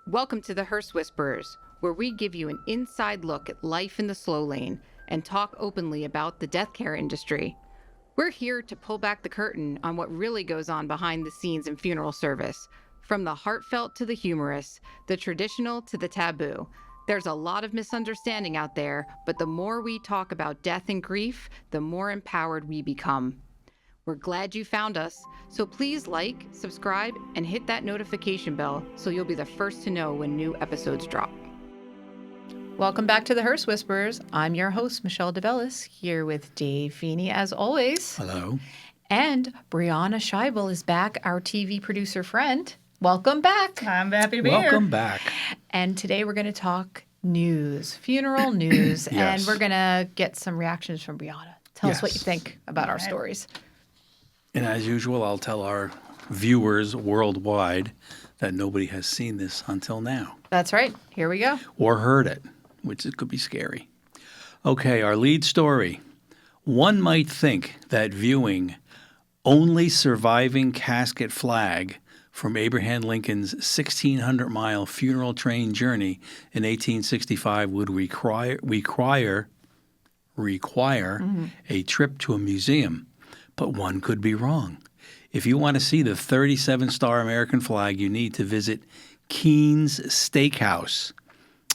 Welcome to the Hearse Whisperers, where we give you an inside look at life in the slow lane and talk openly about the death care industry. We're here to pull back the curtain on what really goes on behind the scenes in funeral service, from the heartfelt to the humorous, the traditional to the taboo. There's a lot of misunderstanding out there, but the more we talk about death and grief, the more empowered we become. We're glad you found us, so please like, subscribe, and hit that notification bell so you'll be the first to know when new episodes drop. Welcome back to the Hearse Whisperers. I'm your host, Michelle DeBellis, here with Dave Feeney, as always. Hello. And Briana Scheibel is back, our TV producer friend. Welcome back. I'm happy to be here. Welcome back. And today we're going to talk news, funeral news, Yes. and we're going to get some reactions from Briana. Tell us what you think about our stories. And as usual, I'll tell our viewers worldwide that nobody has seen this until now. That's right. Here we go. Or heard it, which it could be scary. Okay, our lead story. One might think that viewing only surviving casket flag from Abraham Lincoln's 1,600-mile funeral train journey in 1865 would require a trip to a museum. But one could be wrong. If you want to see the 37-star American flag, you need to visit Keen's Steakhouse,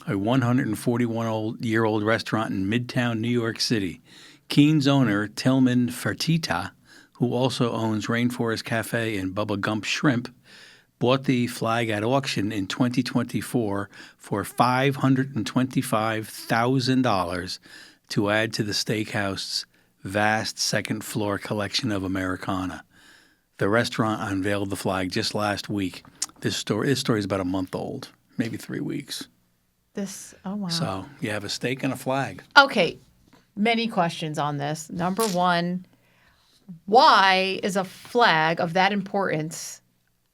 a 141-year-old restaurant in Midtown New York City. Keen's owner, Tillman Fertitta, who also owns Rainforest Cafe and Bubba Gump Shrimp, bought the flag at auction in 2024 for $525,000 to add to the steakhouse's vast second-floor collection of Americana. The restaurant unveiled the flag just last week. This story is about a month old, maybe 3 weeks. Oh, wow. So you have a steak and a flag. Okay, many questions on this. Number one, why is a flag of that importance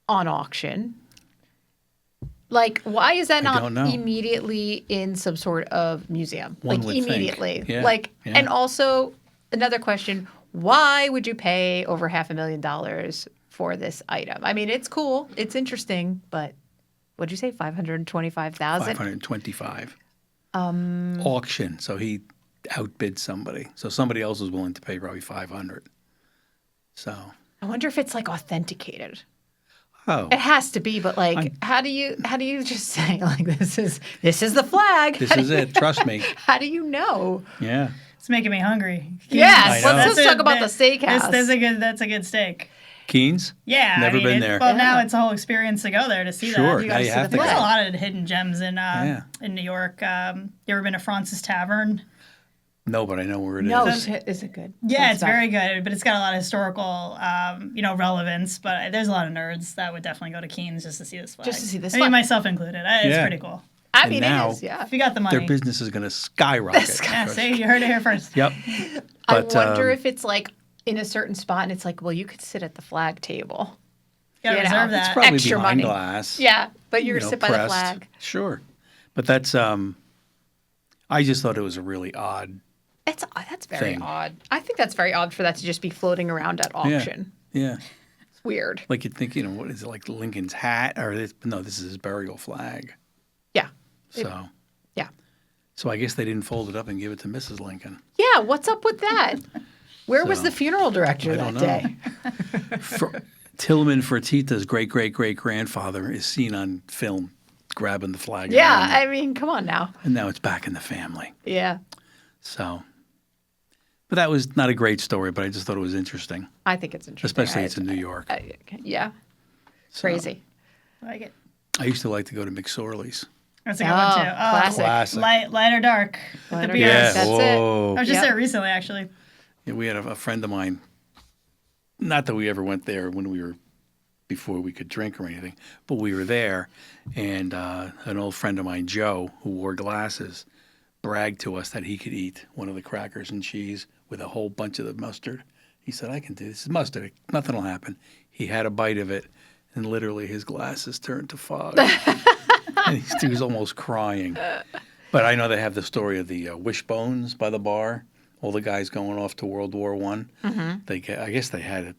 on auction? Like, why is that not immediately in some sort of museum? One like, would immediately. think. Yeah, like, yeah. And also, another question, why would you pay over $500,000 for this item? I mean, it's cool. It's interesting, but what'd you say, $525,000? $525. Auction. So he outbid somebody. So somebody else was willing to pay probably $500. So I wonder if it's, like, authenticated. Oh. It has to be, but like, how do you just say like this is the flag? This is it. Trust me. How do you know? Yeah. It's making me hungry. Yes, I know. let's talk about the steakhouse. That's a good steak. Keen's? Yeah, Never been there. Well, now it's a whole experience to go there to see Sure. that. Now you have to There's go. a lot of hidden gems in New York. You ever been to Francis Tavern? No, but I know where it is. No, is it good? Yeah, it's very good, but it's got a lot of historical, relevance. But there's a lot of nerds that would definitely go to Keen's just to see this flag. Just to see this I mean, flag. myself included. It's pretty cool. I mean, now, it is, yeah. If you got the money. Their business is going to skyrocket. Yeah, see, you heard it here first. Yep. But, I wonder if it's like in a certain spot and it's like, well, you could sit at the flag table. You gotta reserve that. it's probably extra behind money. glass. Yeah, but you're sit by the pressed. flag. Sure. But that's, I just thought it was a really odd That's very thing. odd. I think that's very odd for that to just be floating around at auction. Yeah. It's weird. Like you'd think, what is it, like Lincoln's hat? Or no, this is his burial flag. Yeah. So. Yeah. So I guess they didn't fold it up and give it to Mrs. Lincoln. Yeah, what's up with that? Where was So, the funeral director that day? Tillman Fertitta's great-great-great-grandfather is seen on film grabbing the flag. Yeah, around I mean, come on now. and now it's back in the family. Yeah, So, but that was not a great story, but I just thought it was interesting. I think it's interesting. Especially it's in New York. Yeah, So, crazy. I like it. I used to like to go to McSorley's. That's a good one, too. Classic. Light or dark with the beers. Yeah, That's whoa. I was just Yep. there recently, actually. Yeah, we had a friend of mine, not that we ever went there before we could drink or anything, but we were there, and an old friend of mine, Joe, who wore glasses, bragged to us that he could eat one of the crackers and cheese with a whole bunch of the mustard. He said, I can do this. This is mustard. Nothing will happen. He had a bite of it, and literally his glasses turned to fog. And he was almost crying. But I know they have the story of the wishbones by the bar. All the guys going off to World War I. Mm-hmm. I guess they had it.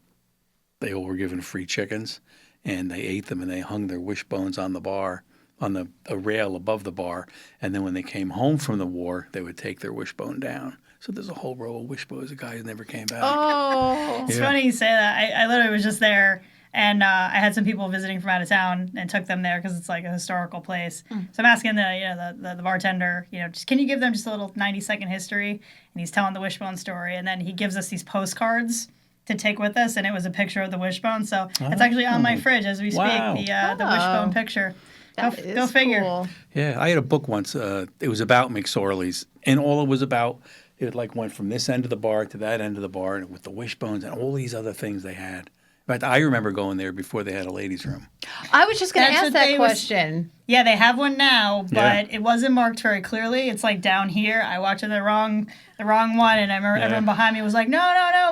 They all were given free chickens, and they ate them, and they hung their wishbones on the bar on a rail above the bar, and then when they came home from the war, they would take their wishbone down. So there's a whole row of wishbones of guys who never came back. Oh. It's Yeah. funny you say that. I literally was just there, and I had some people visiting from out of town and took them there because it's like a historical place. So I'm asking the bartender, just can you give them just a little 90-second history? And he's telling the wishbone story, and then he gives us these postcards to take with us, and it was a picture of the wishbone. So it's actually on my fridge as we speak. Wow. The wishbone picture. That Go is figure. cool. Yeah, I had a book once. It was about McSorley's, and all it was about, it like went from this end of the bar to that end of the bar, and with the wishbones and all these other things they had. In fact, I remember going there before they had a ladies' room. I was just going to That's ask what that they was- question. Yeah, they have one now, but Yeah. it wasn't marked very clearly. It's like down here. I watched the wrong one, and I remember Yeah. everyone behind me was like, "No,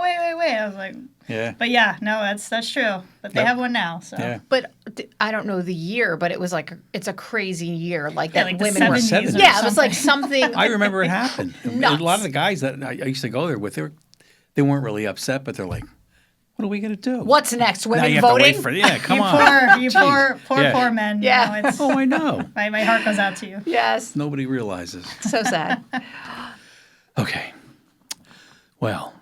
wait." I was like, Yeah. but yeah, no, that's true. But they Yep. have one now, so Yeah. But I don't know the year, but it was like it's a crazy year, like Yeah, that like the women were. 70s or Yeah, it was like something. something. I remember it happened. Nuts. A lot of the guys that I used to go there with, they weren't really upset, but they're like, "What are we going to do?" What's next? Now Women you have to voting? wait for Yeah, come you on. poor Yeah. men. Yeah. It's, Oh, I know. my heart goes out to you. Yes. Nobody realizes. So sad. Okay. Well,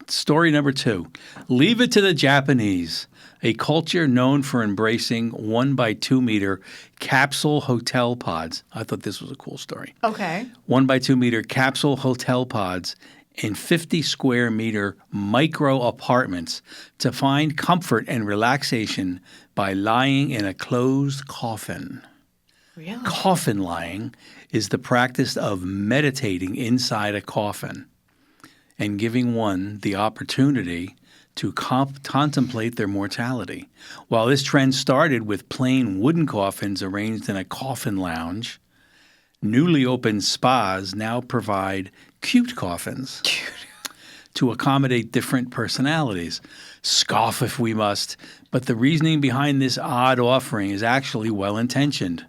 story number 2. Leave it to the Japanese, a culture known for embracing 1 by 2 meter capsule hotel pods. I thought this was a cool story. Okay. 1 by 2 meter capsule hotel pods in 50 square meter micro apartments to find comfort and relaxation by lying in a closed coffin. Really? Coffin lying is the practice of meditating inside a coffin and giving one the opportunity to contemplate their mortality. While this trend started with plain wooden coffins arranged in a coffin lounge, newly opened spas now provide cute coffins to accommodate different personalities. Scoff if we must, but the reasoning behind this odd offering is actually well-intentioned.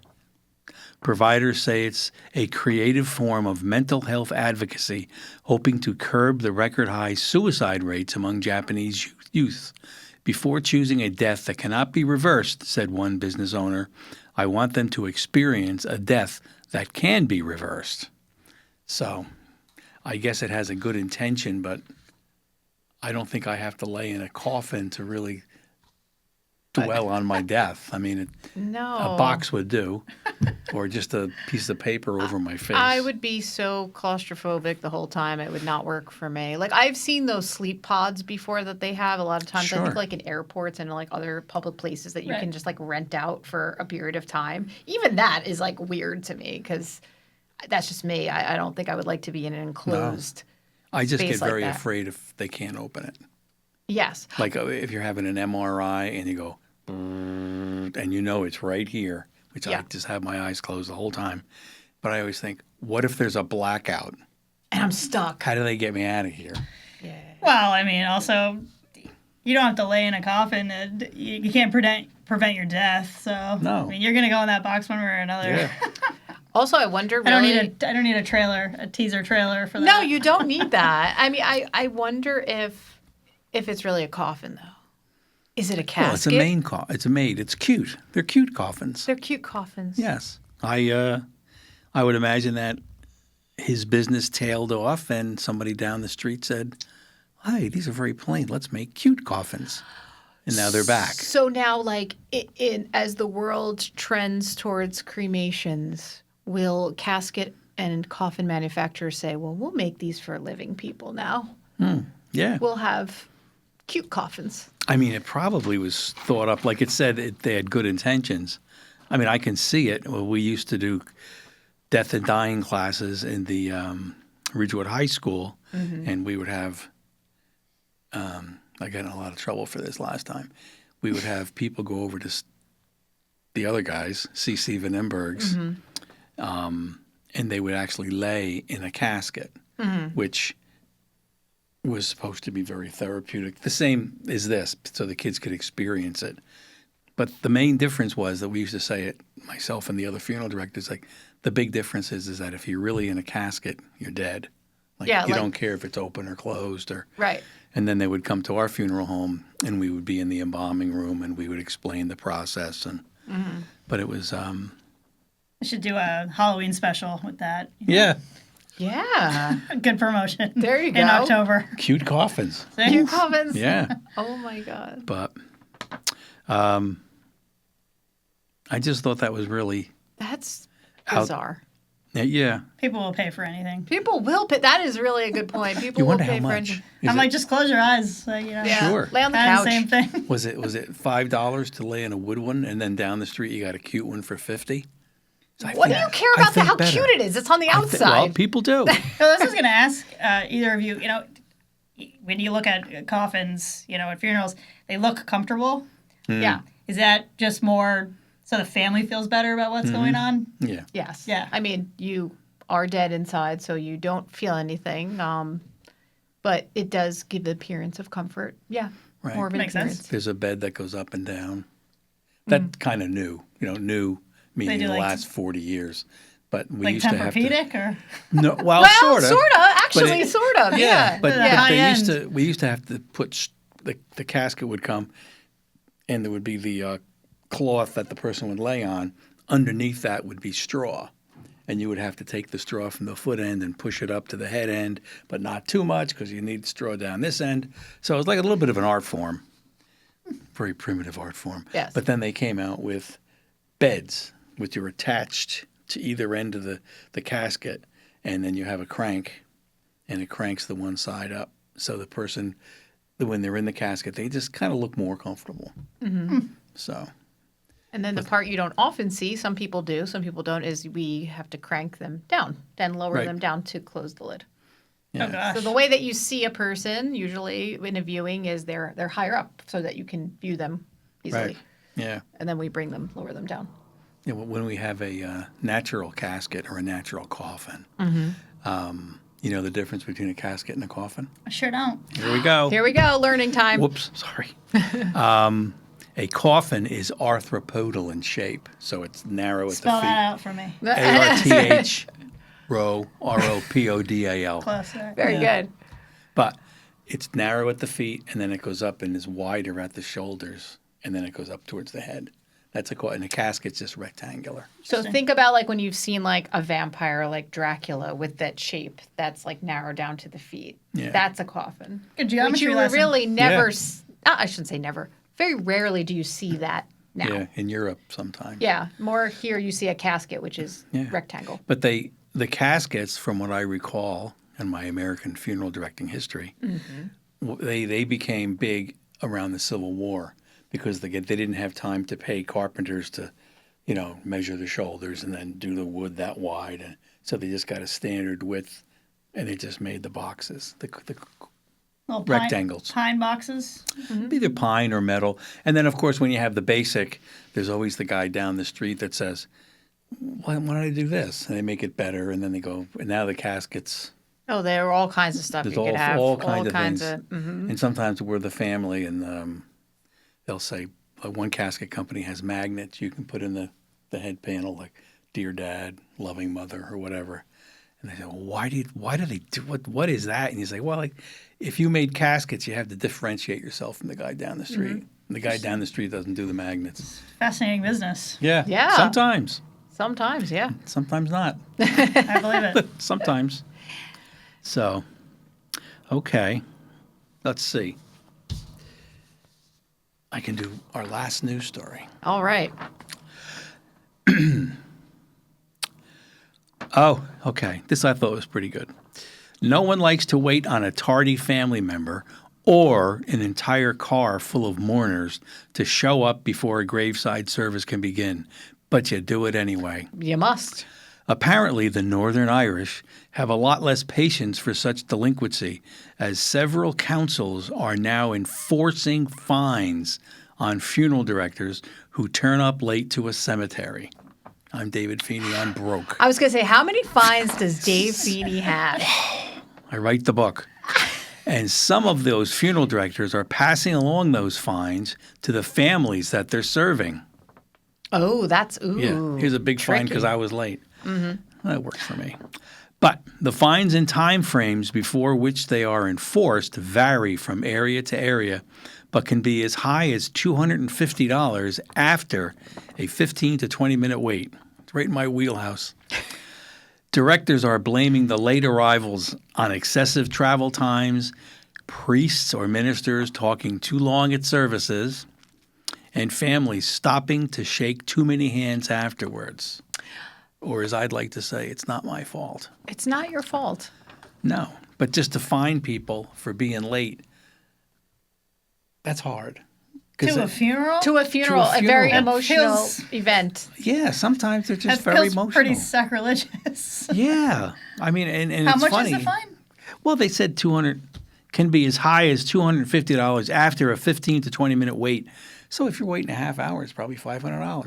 Providers say it's a creative form of mental health advocacy, hoping to curb the record-high suicide rates among Japanese youth. Before choosing a death that cannot be reversed, said one business owner, I want them to experience a death that can be reversed. So I guess it has a good intention, but I don't think I have to lay in a coffin to really dwell on my death. I mean, No. a box would do, or just a piece of paper over my face. I would be so claustrophobic the whole time. It would not work for me. Like I've seen those sleep pods before that they have a lot of times. I Sure. think like in airports and like other public places that you Right. can just like rent out for a period of time. Even that is like weird to me because that's just me. I don't think I would like to be in an enclosed. I just space get like very that. afraid if they can't open it. Yes. Like if you're having an MRI and you go, and you know it's right here, which Yeah. I just have my eyes closed the whole time. But I always think, what if there's a blackout? And I'm stuck. How do they get me out of here? Yeah. Well, I mean, also, you don't have to lay in a coffin. And you can't prevent your death. So No. I mean, you're gonna go in that box one way or another. Yeah. Also, I wonder I really. don't need a teaser trailer for that. No, you don't need that. I mean, I wonder if it's really a coffin though. Is it a casket? Well, it's a main It's a maid. It's cute. They're cute coffins. They're cute coffins. Yes. I would imagine that his business tailed off and somebody down the street said, "Hey, these are very plain. Let's make cute coffins." And now they're back. So now, like, as the world trends towards cremations, will casket and coffin manufacturers say, "Well, we'll make these for living people now. Yeah. We'll have cute coffins." I mean, it probably was thought up. Like it said, they had good intentions. I mean, I can see it. Well, we used to do death and dying classes in the Ridgewood High School, and we would have I got in a lot of trouble for this last time. We would have people go over to the other guys, C.C. Van Emberg's, and they would actually lay in a casket, which was supposed to be very therapeutic. The same as this, so the kids could experience it. But the main difference was that we used to say it, myself and the other funeral directors, like the big difference is that if you're really in a casket, you're dead. Like Yeah, you like- don't care if it's open or closed or Right. and then they would come to our funeral home and we would be in the embalming room and we would explain the process and but it was I should do a Halloween special with that. Yeah. Yeah. Good promotion. There you go. In October. Cute coffins. Cute coffins. Yeah. Oh my God. But I just thought that was really That's Out- bizarre. yeah. People will pay for anything. People will pay. That is really a good point. People You will wonder pay how for much. anything. Is I'm it- like, just close your eyes. Yeah. Sure. Lay on the Kind of couch. the same thing. was it $5 to lay in a wood one, and then down the street you got a cute one for 50? So What do you care about think how better. cute it is? It's on the outside. Well, people do. So this is going to ask either of you, when you look at coffins, at funerals, they look comfortable. Yeah. Is that just more so the family feels better about what's going on? Yeah. Yes. Yeah. I mean, you are dead inside, so you don't feel anything. But it does give the appearance of comfort. Yeah. Right. More of an Makes sense. appearance. There's a bed that goes up and down. That kind of new. New meaning do the like- last 40 years. But we Like used to have to. Tempur-Pedic or? No, well, Well, sort of. Actually, it- sort of. Yeah. But, The but high they used end. to. We used to have to put the casket would come, and there would be the cloth that the person would lay on. Underneath that would be straw, and you would have to take the straw from the foot end and push it up to the head end, but not too much because you need straw down this end. So it was like a little bit of an art form, very primitive art form. Yes. But then they came out with beds, which are attached to either end of the casket, and then you have a crank, and it cranks the one side up. So the person, when they're in the casket, they just kind of look more comfortable. So, And then the part you don't often see, some people do, some people don't, is we have to crank them down, then lower Right. them down to close the lid. yeah. Oh, gosh. So the way that you see a person usually in a viewing is they're higher up so that you can view them easily. Right. Yeah. And then we lower them down. Yeah, well, when we have a natural casket or a natural coffin, you know the difference between a casket and a coffin? I sure don't. Here we go. Here we go, learning time. Whoops, sorry. A coffin is arthropodal in shape, so it's narrow at Spell the that feet. out for me. ARTH ROPODAL. Close there. Very good. But it's narrow at the feet, and then it goes up and is wider at the shoulders, and then it goes up towards the head. That's and a casket's just rectangular. So think about like when you've seen like a vampire like Dracula with that shape that's like narrowed down to the feet. Yeah. That's a coffin. Good Which geometry you lesson. really never, Yeah. I shouldn't say never, very rarely do you see that now. Yeah, in Europe sometimes. Yeah, more here you see a casket, which is Yeah. rectangle. But the caskets, from what I recall in my American funeral directing history, they became big around the Civil War because they didn't have time to pay carpenters to, measure the shoulders and then do the wood that wide, and so they just got a standard width, and they just made the boxes, the Little rectangles. Pine boxes. either pine or metal. And then, of course, when you have the basic, there's always the guy down the street that says, why don't I do this? And they make it better, and then they go, and now the caskets, Oh, there are all kinds of stuff there's you could have. all kinds of things. Mm-hmm. And sometimes we're the family, and they'll say, one casket company has magnets you can put in the head panel, like Dear Dad, Loving Mother, or whatever. And they say, well, why do they do what is that? And you say, well, like, if you made caskets, you have to differentiate yourself from the guy down the street. And the guy down the street doesn't do the magnets. Fascinating business. Yeah. Sometimes. Sometimes, yeah. Sometimes not. I believe it. Sometimes. So, okay. Let's see. I can do our last news story. All right. Oh, okay. This I thought was pretty good. No one likes to wait on a tardy family member or an entire car full of mourners to show up before a graveside service can begin, but you do it anyway. You must. Apparently, the Northern Irish have a lot less patience for such delinquency, as several councils are now enforcing fines on funeral directors who turn up late to a cemetery. I'm David Feeney. I'm broke. I was going to say, how many fines does Dave Feeney have? I write the book. And some of those funeral directors are passing along those fines to the families that they're serving. Oh, that's, ooh. Yeah, here's a big fine tricky. because I was late. That works for me. But the fines and time frames before which they are enforced vary from area to area, but can be as high as $250 after a 15 to 20 minute wait. It's right in my wheelhouse. Directors are blaming the late arrivals on excessive travel times, priests or ministers talking too long at services, and families stopping to shake too many hands afterwards. Or as I'd like to say, it's not my fault. It's not your fault. No, but just to fine people for being late, that's hard. 'Cause To a funeral? To a funeral, a funeral. very That emotional feels- event. Yeah, sometimes they're just That very feels emotional. pretty sacrilegious. Yeah, I mean, and How it's much funny. is the fine? Well, they said 200 can be as high as $250 after a 15 to 20-minute wait. So if you're waiting a half hour, it's probably $500.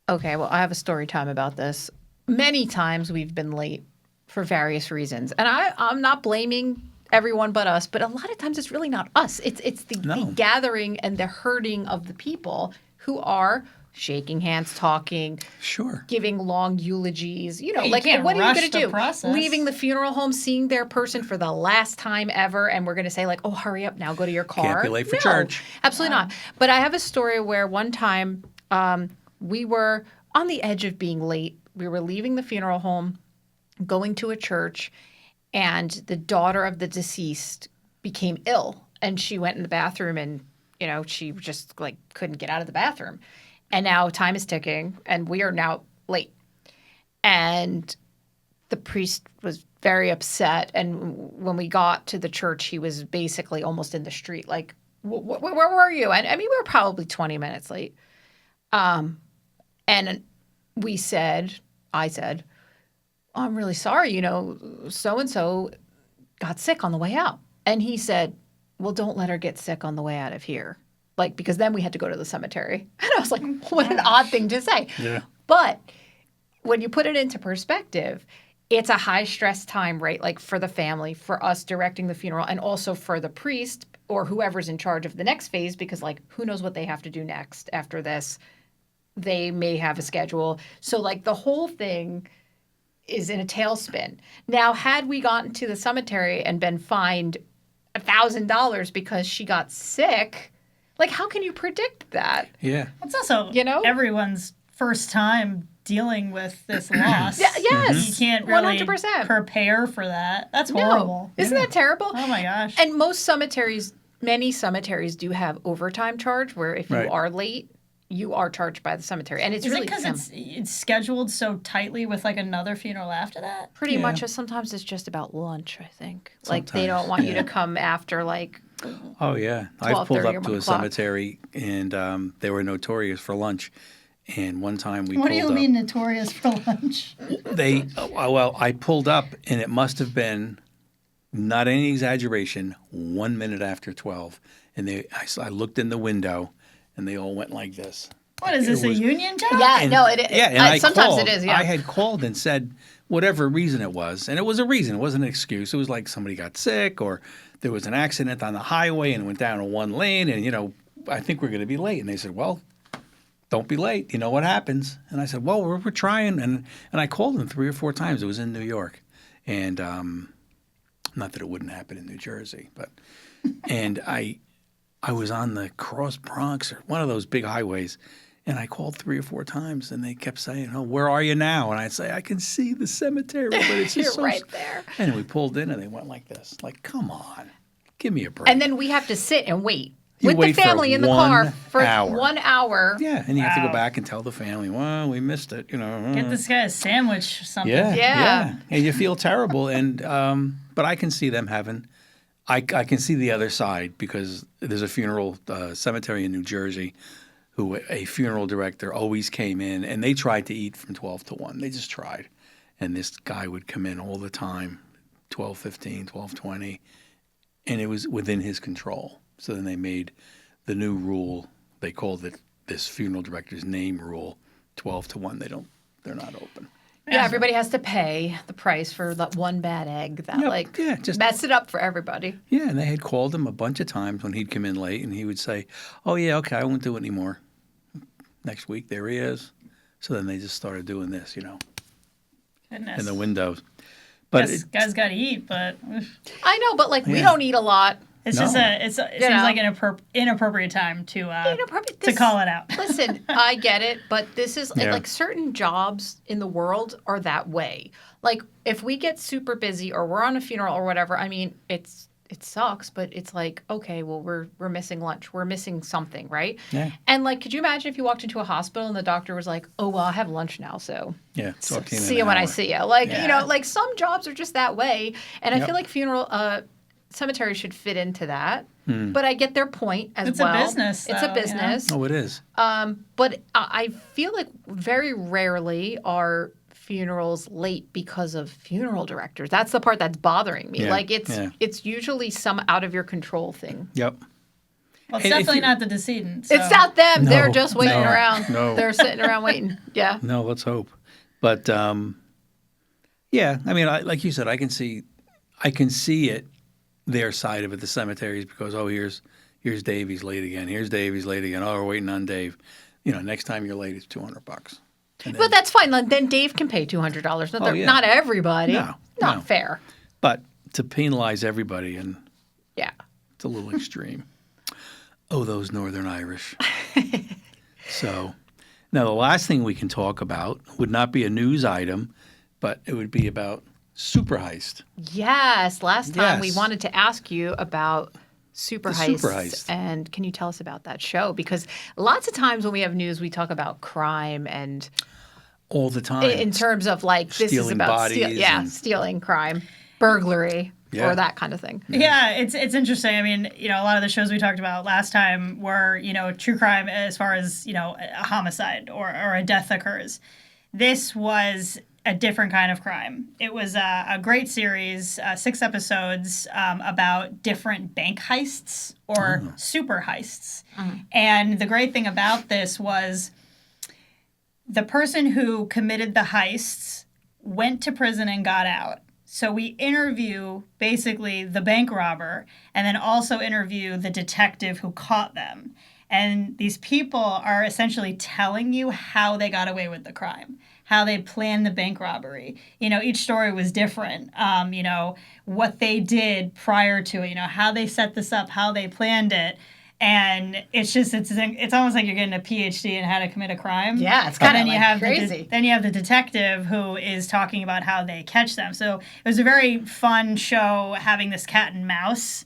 Okay, well, I have a story time about this. Many times we've been late for various reasons. And I'm not blaming everyone but us, but a lot of times it's really not us. It's the gathering and the hurting of the people who are shaking hands, talking, Sure. giving long eulogies. You know, Yeah, you like can't what are you rush going to the do? process. Leaving the funeral home, seeing their person for the last time ever, and we're going to say like, "Oh, hurry up now, go to your car." Can't be late for No, church. Absolutely not. But I have a story where one time we were on the edge of being late. We were leaving the funeral home, going to a church, and the daughter of the deceased became ill, and she went in the bathroom, and you know she just like couldn't get out of the bathroom. And now time is ticking, and we are now late. And the priest was very upset. And when we got to the church, he was basically almost in the street, like, where were you? And I mean, we were probably 20 minutes late. And I said, oh, I'm really sorry, you know, so-and-so got sick on the way out. And he said, well, don't let her get sick on the way out of here. Like, because then we had to go to the cemetery. And I was like, what an odd thing to say. Yeah. But when you put it into perspective, it's a high stress time, right? Like for the family, for us directing the funeral, and also for the priest or whoever's in charge of the next phase, because like, who knows what they have to do next after this. They may have a schedule. So like the whole thing is in a tailspin. Now, had we gotten to the cemetery and been fined $1,000 because she got sick, like how can you predict that? Yeah. It's also, You know? everyone's first time dealing with this loss. Yeah, yes. You can't really 100%. prepare for that. That's No. horrible. Isn't that terrible? Oh my gosh. And many cemeteries do have overtime charge where if you Right. are late, you are charged by the cemetery. And it's Is really it because it's scheduled so tightly with like another funeral after that? pretty Yeah. much sometimes it's just about lunch, I think. Like they Sometimes, don't want you yeah. to come after like Oh, yeah. I've 12:30 pulled or up 1 to a o'clock. cemetery, and they were notorious for lunch. And one time we What pulled do you up. mean notorious for lunch? I pulled up, and it must have been, not any exaggeration, 1 minute after 12. And I looked in the window, and they all went like this. What is this, was- a union job? yeah, no, it is. Yeah, and I sometimes called. it is, yeah. I had called and said whatever reason it was, and it was a reason. It wasn't an excuse. It was like somebody got sick, or there was an accident on the highway and it went down to one lane, and I think we're going to be late. And they said, well, don't be late. You know what happens? And I said, well, we're trying, and I called them 3 or 4 times. It was in New York, and not that it wouldn't happen in New Jersey, but and I was on the Cross Bronx or one of those big highways. And I called 3 or 4 times, and they kept saying, "Oh, where are you now?" And I'd say, "I can see the cemetery, but it's You're just so." right there. And we pulled in, and they went like this, like, "Come on, give me a break." And then we have to sit and wait You with wait the for family in the 1 car for hour. 1 hour. yeah, and you have to Wow. go back and tell the family, "Well, we missed it," Get this guy a sandwich or something. Yeah. and you feel terrible. And but I can see them having. I can see the other side because there's a funeral cemetery in New Jersey. Who a funeral director always came in, and they tried to eat from 12 to 1. They just tried. And this guy would come in all the time, 12:15, 12:20, and it was within his control. So then they made the new rule. They called it this funeral director's name rule, 12 to 1. They're not open. Yeah, everybody has to pay the price for that one bad egg that Yep, just mess it up for everybody. Yeah, and they had called him a bunch of times when he'd come in late, and he would say, "Oh yeah, okay, I won't do it anymore." Next week, there he is. So then they just started doing this, Goodness. in the windows. But Guys got to eat, but oof. I know, but like we Yeah. don't eat a lot. It's No. just it seems know. like an inappropriate time to This- call it out. Listen, I get it, but this is Yeah. like certain jobs in the world are that way. Like if we get super busy or we're on a funeral or whatever, I mean, it sucks, but it's like, okay, well, we're missing lunch. We're missing something, right? Yeah. And like, could you imagine if you walked into a hospital and the doctor was like, oh, well, I have lunch now, so Yeah. Talk to you in see an you when I hour. see you. Like, Yeah. you know, like some jobs are just that way. And I Yep. feel like funeral cemeteries should fit into that. Hmm. But I get their point as It's a well. business, It's though, a you know? business. Oh, it is. But I feel like very rarely are funerals late because of funeral directors. That's the part that's bothering me. Yeah, Like yeah. it's usually some out of your control thing. Yep. Well, it's And if definitely you- not the decedent. So. It's not them. They're No, just waiting no, around. no. They're sitting around waiting. Yeah. No, let's hope. But yeah, I mean, like you said, I can see it, their side of it, the cemeteries, because here's Dave, he's late again. Here's Dave, he's late again. Oh, we're waiting on Dave. You know, next time you're late, it's $200. And But that's fine. Then Dave can pay $200. Oh, yeah. Not everybody. No, Not no. fair. But to penalize everybody, and Yeah. it's a little extreme. Oh, those Northern Irish. So, now the last thing we can talk about would not be a news item, but it would be about Super Heist. Yes. Last time we Yes. wanted to ask you about Super The Heists. Super Heist. And can you tell us about that show? Because lots of times when we have news, we talk about crime and All the time. in terms of like this is Stealing about bodies and- stealing, crime, burglary, Yeah. or that kind of thing. Yeah, it's interesting. I mean, you know, a lot of the shows we talked about last time were, you know, true crime as far as, you know, a homicide or a death occurs. This was a different kind of crime. It was a great series, 6 episodes about different bank heists or super heists. And the great thing about this was the person who committed the heists went to prison and got out. So we interview basically the bank robber and then also interview the detective who caught them. And these people are essentially telling you how they got away with the crime, how they planned the bank robbery. You know, each story was different. You know, what they did prior to it, you know, how they set this up, how they planned it. And it's almost like you're getting a PhD in how to commit a crime. Yeah, it's And kinda then you like have crazy. then you have the detective who is talking about how they catch them. So it was a very fun show having this cat and mouse.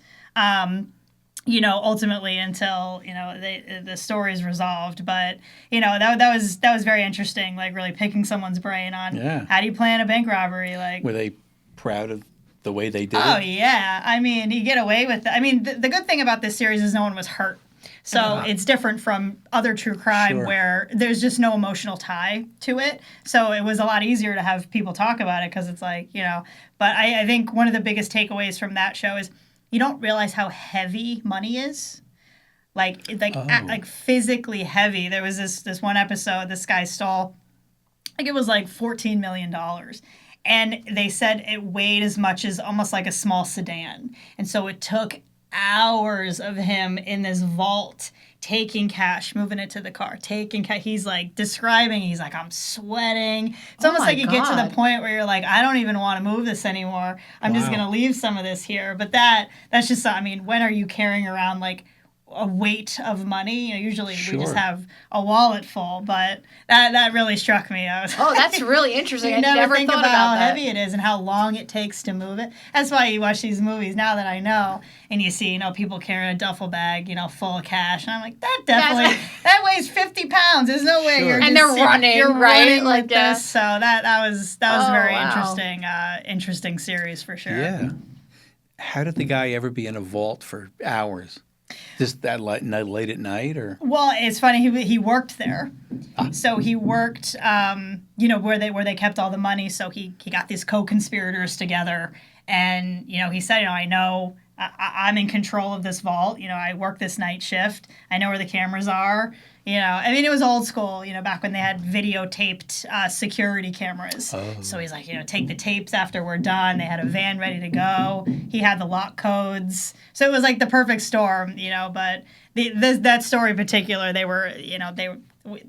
You know, ultimately until you know the story is resolved. But you know that was very interesting. Like really picking someone's brain on Yeah. how do you plan a bank robbery. Like Were they proud of the way they did oh it? yeah, I mean you get away with it. I mean the good thing about this series is no one was hurt. So it's different from other true crime Sure. where there's just no emotional tie to it. So it was a lot easier to have people talk about it because it's like, you know. But I think one of the biggest takeaways from that show is you don't realize how heavy money is. Like physically heavy. There was this one episode, this guy stole, I think it was like $14 million. And they said it weighed as much as almost like a small sedan. And so it took hours of him in this vault taking cash, moving it to the car, taking cash. He's like describing, he's like, I'm sweating. It's Oh almost my like you get to the God. point where you're like, I don't even want to move this anymore. I'm just Wow. going to leave some of this here. But that's just, I mean, when are you carrying around like a weight of money? You know, usually we Sure. just have a wallet full, but that really struck me. I was Oh, that's really interesting. you I never think thought about about how that. heavy it is and how long it takes to move it. That's why you watch these movies now that I know, and you see, you know, people carrying a duffel bag, you know, full of cash, and I'm like, that weighs 50 pounds. There's no way Sure. you're And just they're sitting- running, you're right? running Like, with yeah. this. So that was Oh, very wow. interesting series for sure. Yeah. How did the guy ever be in a vault for hours? Just that late at night, or? Well, it's funny. He worked there, so he worked, you know, where they kept all the money. So he got these co-conspirators together, and you know, he said, you know, I'm in control of this vault. You know, I work this night shift. I know where the cameras are. You know, I mean, it was old school, you know, back when they had videotaped security cameras. Oh. So he's like, you know, take the tapes after we're done. They had a van ready to go. He had the lock codes. So it was like the perfect storm, you know, but that story in particular, they were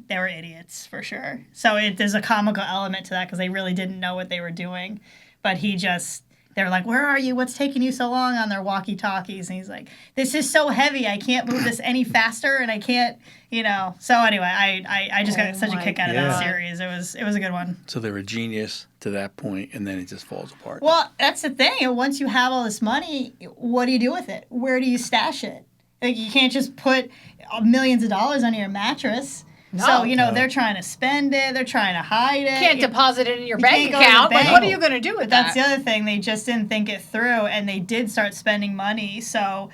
idiots for sure. So there's a comical element to that because they really didn't know what they were doing. But he just they're like, "Where are you? What's taking you so long?" on their walkie-talkies. And he's like, "This is so heavy. I can't move this any faster, and I can't, you know." So anyway, I just got such a kick out of that God. series. It was a good one. So they're a genius to that point, and then it just falls apart. Well, that's the thing. Once you have all this money, what do you do with it? Where do you stash it? Like, you can't just put millions of dollars under your mattress. No. So, you know, No. they're trying to spend it. They're trying to hide it. Can't deposit it in your you bank can't go to the account. Like, bank. what are you going to do with But that's that? the other thing. They just didn't think it through, and they did start spending money. So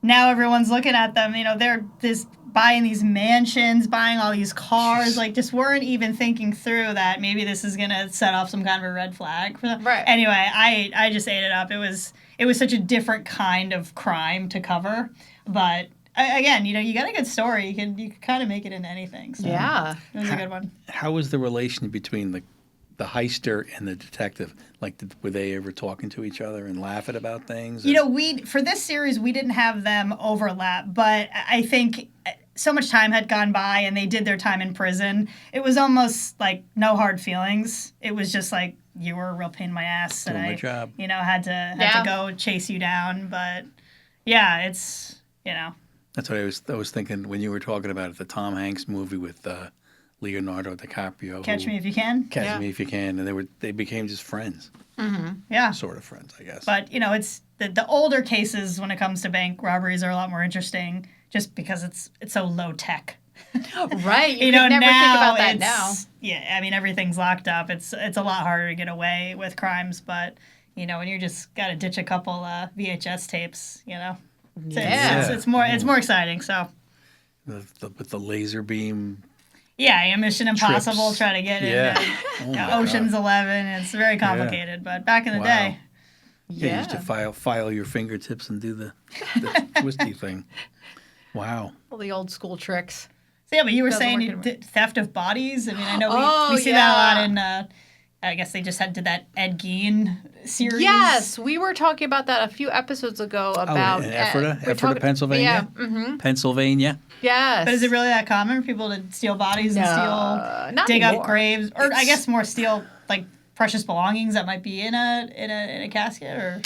now everyone's looking at them. You know, they're just buying these mansions, buying all these cars. Like, just weren't even thinking through that maybe this is going to set off some kind of a red flag for them. Right. Anyway, I just ate it up. It was such a different kind of crime to cover, but again, you know, you got a good story. You can kind of make it into anything. So Yeah. it was a good one. How was the relation between the heister and the detective? Like, were they ever talking to each other and laughing about things? You know, for this series, we didn't have them overlap, but I think so much time had gone by and they did their time in prison. It was almost like no hard feelings. It was just like, you were a real pain in my ass. Doing and my I, job. you know, had to go chase you down. But yeah, it's, you know. That's what I was thinking when you were talking about it, the Tom Hanks movie with Leonardo DiCaprio. Catch Me If You Can. Catch Me If You Can, and they became just friends, Yeah. sort of friends, I guess. But, you know, it's the older cases when it comes to bank robberies are a lot more interesting just because it's so low tech. Right. You You could know, never now think about that now. Yeah, I mean, everything's locked up. It's a lot harder to get away with crimes, but, you know, when you just got to ditch a couple VHS tapes, you know, it's more exciting. So, With the laser beam. yeah, Mission Impossible, Trips. try to get Yeah. into Oh my Ocean's God. 11. It's very complicated, but back in the Wow. day. Yeah, you used to file your fingertips and do the twisty thing. Wow. All the old school tricks. So yeah, but you were Doesn't saying work anymore. theft of bodies. I mean, I know Oh, we see that a lot yeah. in. I guess they just did that Ed Gein series. Yes, we were talking about that a few episodes ago about in Ephrata, we're talking- Pennsylvania. Yeah. Mm-hmm. Pennsylvania. Yes. But is it really that common for people to steal bodies and not dig anymore. up graves, or I guess more steal like precious belongings that might be in a casket, or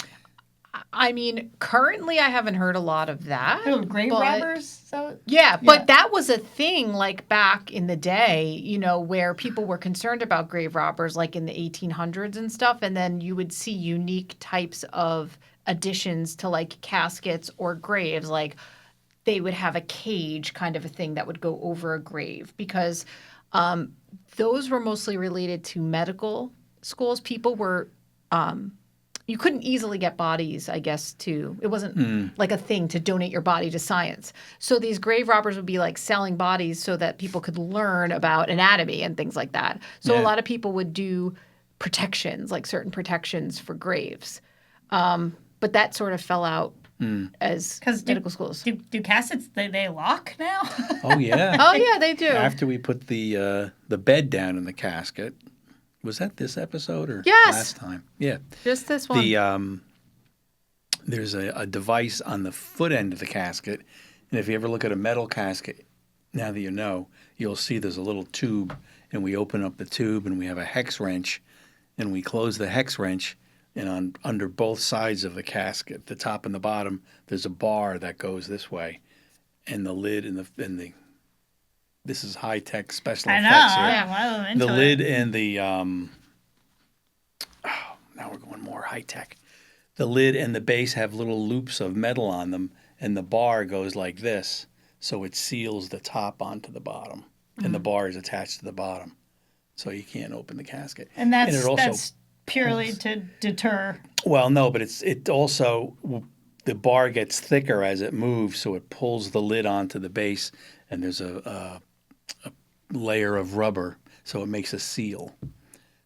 I mean, currently I haven't heard a lot of that. grave but- robbers? So Yeah, but Yeah. that was a thing like back in the day, you know, where people were concerned about grave robbers, like in the 1800s and stuff. And then you would see unique types of additions to like caskets or graves. Like they would have a cage kind of a thing that would go over a grave because those were mostly related to medical schools. People were. You couldn't easily get bodies, I guess, it wasn't like a thing to donate your body to science. So these grave robbers would be like selling bodies so that people could learn about anatomy and things like that. So Yeah. a lot of people would do protections, like certain protections for graves. But that sort of fell out as medical schools. do caskets they lock now? Oh yeah. Oh, yeah, they do. After we put the bed down in the casket. Was that this episode or Yes. last time? Yeah. Just this one. There's a device on the foot end of the casket, and if you ever look at a metal casket, now that you know, you'll see there's a little tube, and we open up the tube, and we have a hex wrench, and we close the hex wrench, and under both sides of the casket, the top and the bottom, there's a bar that goes this way, and the lid and the this is high tech special I know. effects here. I'm into The it. lid and the now we're going more high tech. The lid and the base have little loops of metal on them, and the bar goes like this, so it seals the top onto the bottom, and the bar is attached to the bottom, so you can't open the casket. And that's it also that's purely to deter. well, no, but it also the bar gets thicker as it moves, so it pulls the lid onto the base, and there's a layer of rubber, so it makes a seal.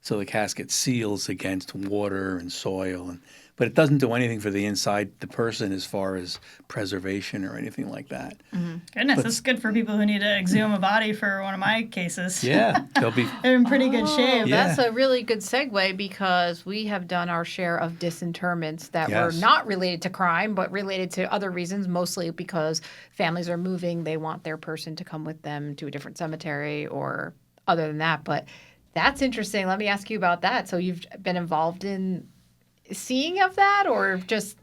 So the casket seals against water and soil, but it doesn't do anything for the inside, the person, as far as preservation or anything like that. Goodness, that's good for people who need to exhume a body for one of my cases. Yeah, they'll be. They're in pretty good shape. Yeah. That's a really good segue because we have done our share of disinterments that were Yes. not related to crime, but related to other reasons, mostly because families are moving. They want their person to come with them to a different cemetery or other than that. But that's interesting. Let me ask you about that. So you've been involved in seeing of that, or just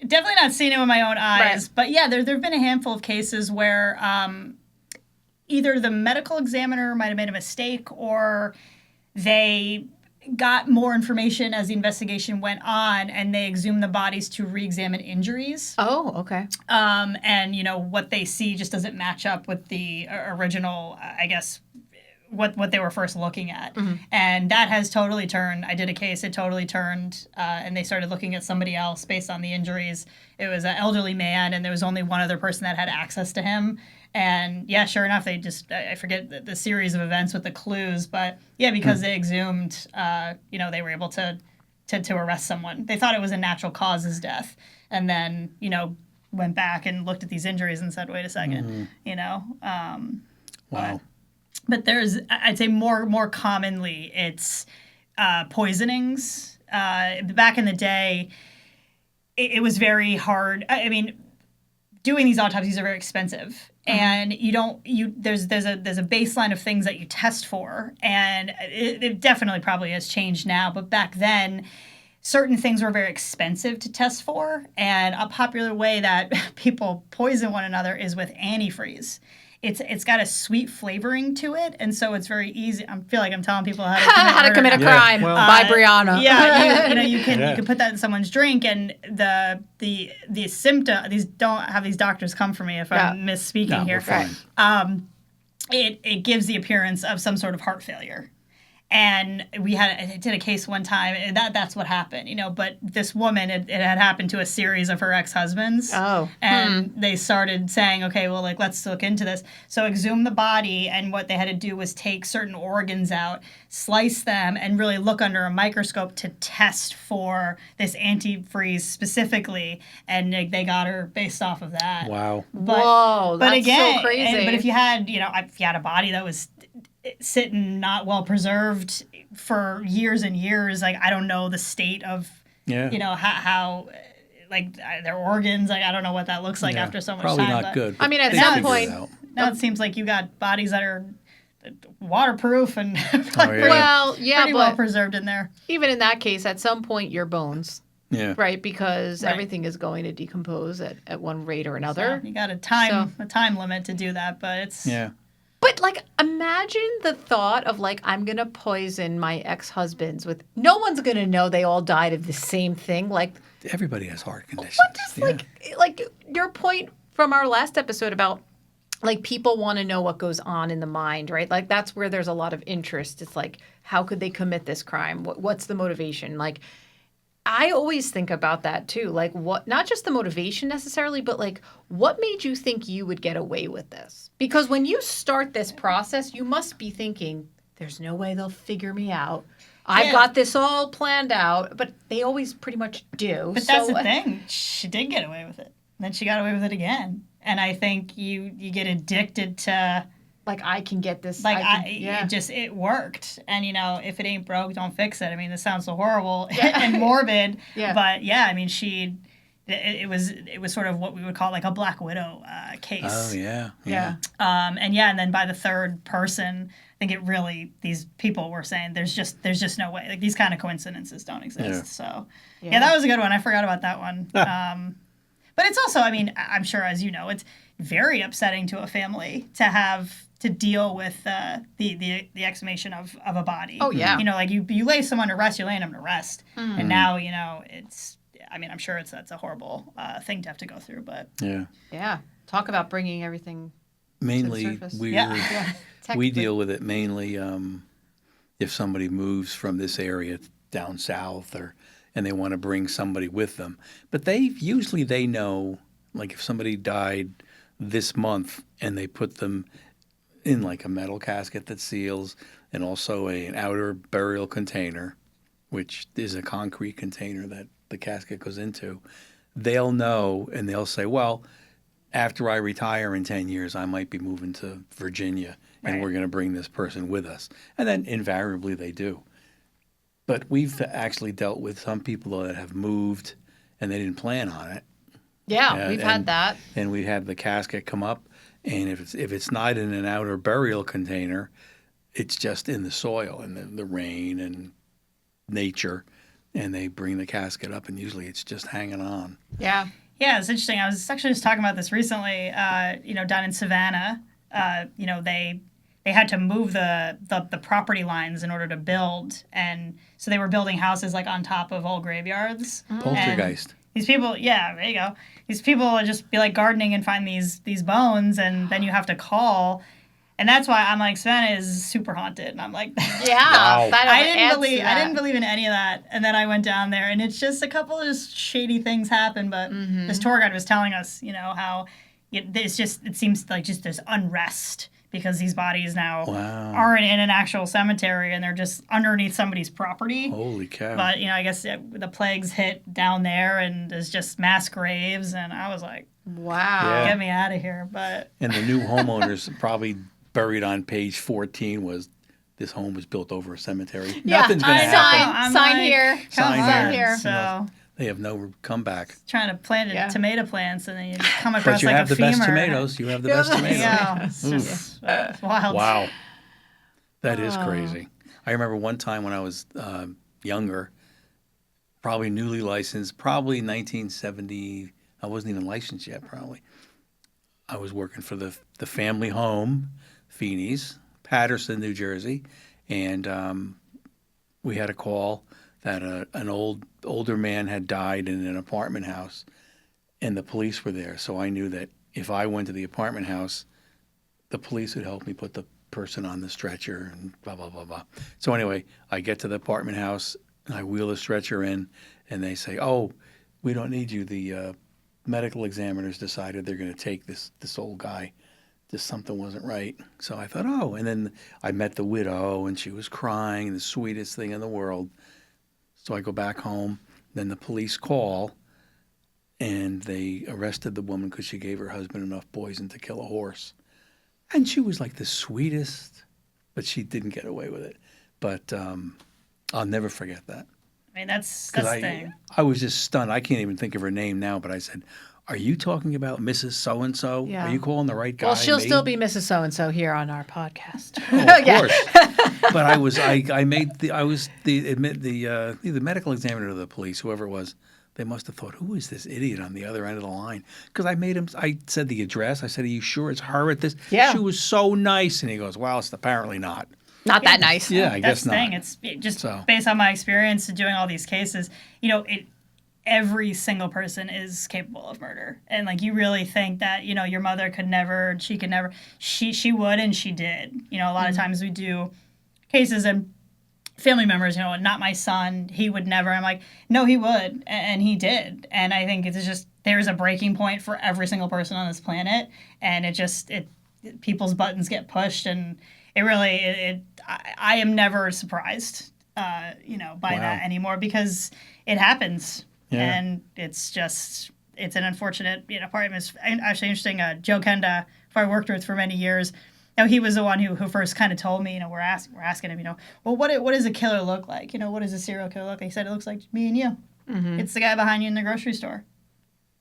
Definitely not seen it with my own eyes, Right. but yeah, there've been a handful of cases where either the medical examiner might have made a mistake, or they got more information as the investigation went on, and they exhumed the bodies to re-examine injuries. oh, okay. And what they see just doesn't match up with the original, I guess, what they were first looking at. And that has totally turned. I did a case, it totally turned, and they started looking at somebody else based on the injuries. It was an elderly man, and there was only one other person that had access to him. And yeah, sure enough, they just, I forget the series of events with the clues, but yeah, because they exhumed, they were able to arrest someone. They thought it was a natural causes death, and then went back and looked at these injuries and said, wait a second, Wow. but there's, I'd say more commonly, it's poisonings. Back in the day, it was very hard. I mean, doing these autopsies are very expensive, and there's a baseline of things that you test for, and it definitely probably has changed now. But back then, certain things were very expensive to test for, and a popular way that people poison one another is with antifreeze. It's got a sweet flavoring to it, and so it's very easy. I feel like I'm telling people how to Commit a Yeah, crime well- by Briana. Yeah, you can Yeah. you can put that in someone's drink, and the symptom. These don't have these doctors come for me if I'm misspeaking No, here. we're fine. It gives the appearance of some sort of heart failure. And I did a case one time, and that's what happened, but this woman, it had happened to a series of her ex-husbands. Oh. And they started saying, okay, well, let's look into this. So exhume the body, and what they had to do was take certain organs out, slice them, and really look under a microscope to test for this antifreeze specifically. And they got her based off of that. Wow. But, Whoa, but that's again, so crazy. but if you had, a body that was sitting not well preserved for years and years, I don't know the state of, Yeah. how their organs, I don't know what that looks like Yeah. after so much Probably time. not but good. I mean, at They some figure it point- out. Now it seems like you got bodies that are waterproof and yeah. Well, yeah, pretty well but preserved in there. even in that case, at some point, your bones, Yeah. right? Because Right. everything is going to decompose at one rate or another. So you got a time limit to do that, but it's Yeah. But imagine the thought of I'm gonna poison my ex-husbands with. No one's gonna know they all died of the same thing. Everybody has heart conditions. What just Yeah. your point from our last episode about people want to know what goes on in the mind, right? That's where there's a lot of interest. It's how could they commit this crime? What's the motivation? I always think about that too. What, not just the motivation necessarily, but what made you think you would get away with this? Because when you start this process, you must be thinking, there's no way they'll figure me out. I've Yeah. got this all planned out, but they always pretty much do. But that's the thing. She did get away with it. Then she got away with it again. And I think you get addicted to I can get this. it worked. And if it ain't broke, don't fix it. I mean, this sounds so horrible and morbid. Yeah. But yeah, I mean, it was sort of what we would call a Black Widow case. Oh yeah. Yeah. And then by the third person, I think these people were saying there's just no way. These kind of coincidences don't exist. Yeah. So yeah, that was a good one. I forgot about that one. But it's also, I mean, I'm sure, as you know, it's very upsetting to a family to have to deal with the exhumation of a body. Oh, yeah. You lay someone to rest, you're laying them to rest, and now it's. I mean, I'm sure that's a horrible thing to have to go through, but Yeah. Yeah. Talk about bringing everything Mainly, surface. we technically. deal with it mainly if somebody moves from this area down south, and they want to bring somebody with them. But usually they know, if somebody died this month and they put them in a metal casket that seals, and also an outer burial container, which is a concrete container that the casket goes into, they'll know, and they'll say, well, after I retire in 10 years, I might be moving to Virginia, and Right. we're going to bring this person with us. And then invariably they do. But we've actually dealt with some people that have moved and they didn't plan on it. Yeah, we've had that. And we have the casket come up, and if it's not in an outer burial container, it's just in the soil and the rain and nature and they bring the casket up, and usually it's just hanging on. Yeah. Yeah, it's interesting. I was actually just talking about this recently. Down in Savannah, they had to move the property lines in order to build, and so they were building houses like on top of old graveyards. Poltergeist. These people, yeah, there you go. These people would just be like gardening and find these bones, and then you have to call. And that's why I'm like, Savannah is super haunted. And I'm like, Yeah. Wow. That I adds to didn't that. believe in any of that. And then I went down there, and it's just a couple of just shady things happen. But this tour guide was telling us, how it seems like just there's unrest because these bodies now Wow. aren't in an actual cemetery, and they're just underneath somebody's property. Holy cow. But I guess the plagues hit down there, and there's just mass graves. And I was like, Wow. Yeah. get me out of here. But And the new homeowners probably buried on page 14 was this home was built over a cemetery. Yeah. Nothing's going to happen. I'm Sign like, here. come Sign on. here. So They have no comeback. trying to plant Yeah. tomato plants, and then you come across But you like have a the femur. best tomatoes. You have the best tomatoes. Yeah, it's just it's wild. Wow. That is crazy. I remember one time when I was younger, probably newly licensed, probably 1970. I wasn't even licensed yet, probably. I was working for the family home, Feeney's, Patterson, New Jersey, and we had a call that an older man had died in an apartment house, and the police were there. So I knew that if I went to the apartment house, the police would help me put the person on the stretcher and blah, blah, blah, blah. So anyway, I get to the apartment house, and I wheel the stretcher in, and they say, oh, we don't need you. The medical examiners decided they're going to take this old guy. Just something wasn't right. So I thought, oh. And then I met the widow, and she was crying, the sweetest thing in the world. So I go back home. Then the police call, and they arrested the woman because she gave her husband enough poison to kill a horse. And she was like the sweetest, but she didn't get away with it. But I'll never forget that. I mean, that's 'Cause the thing. I was just stunned. I can't even think of her name now, but I said, are you talking about Mrs. So-and-so? Yeah. Are you calling the right guy? Well, she'll me?" still be Mrs. So-and-so here on our podcast. Oh, of Yeah. course. But I was the medical examiner of the police, whoever it was. They must have thought, who is this idiot on the other end of the line? Because I said the address. I said, are you sure it's her at this? Yeah. She was so nice. And he goes, well, it's apparently not. Not that nice. Yeah, I That's guess the not. thing. It's just So. based on my experience doing all these cases. Every single person is capable of murder, and like you really think that your mother could never, she could never, she would, and she did. A lot of times we do cases and family members, not my son, he would never. I'm like, no, he would, and he did. And I think it's just there's a breaking point for every single person on this planet, and people's buttons get pushed, and I am never surprised, by that anymore because it happens. Yeah. And it's an unfortunate, part of it. It's actually interesting. Joe Kenda, who I worked with for many years, he was the one who first kind of told me, we're asking him, well, what does a killer look like? What does a serial killer look like? He said, it looks like me and you. Mm-hmm. It's the guy behind you in the grocery store.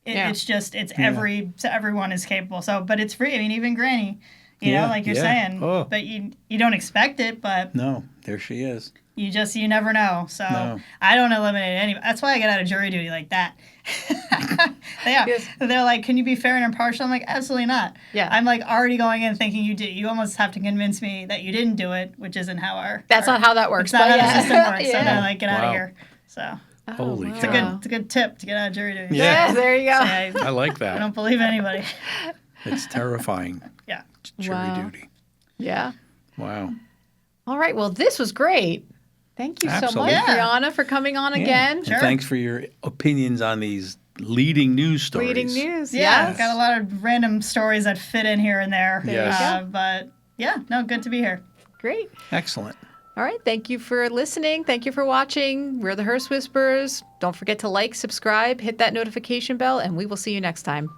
Everyone is capable. So, but it's free. I mean, even Granny, like you're saying, but you don't expect it, but No, there she is. you never know. So No. I don't eliminate any. That's why I get out of jury duty like that. They're like, can you be fair and impartial? I'm like, absolutely not. Yeah. I'm like already going in thinking you did. You almost have to convince me that you didn't do it, which isn't how That's not how that works. It's not but how yeah. the system works. So Yeah. they're like, get out Wow. of here. So Holy it's cow. a good tip to get out of jury duty. Yeah. Yeah, there you go. So I like I that. don't believe anybody. It's terrifying. Yeah. Jury Wow. duty. Yeah. Wow. All right. Well, this was great. Thank you so Absolutely. much, Yeah. Brianna, for coming on Yeah. again. And Sure. thanks for your opinions on these leading news stories. Reading news. Yeah, Yes. got a lot of random stories that fit in here and there. There you Yes. But yeah, no, good to be here. Great. Excellent. All right. Thank you for listening. Thank you for watching. We're the Hearse Whisperers. Don't forget to like, subscribe, hit that notification bell, and we will see you next time.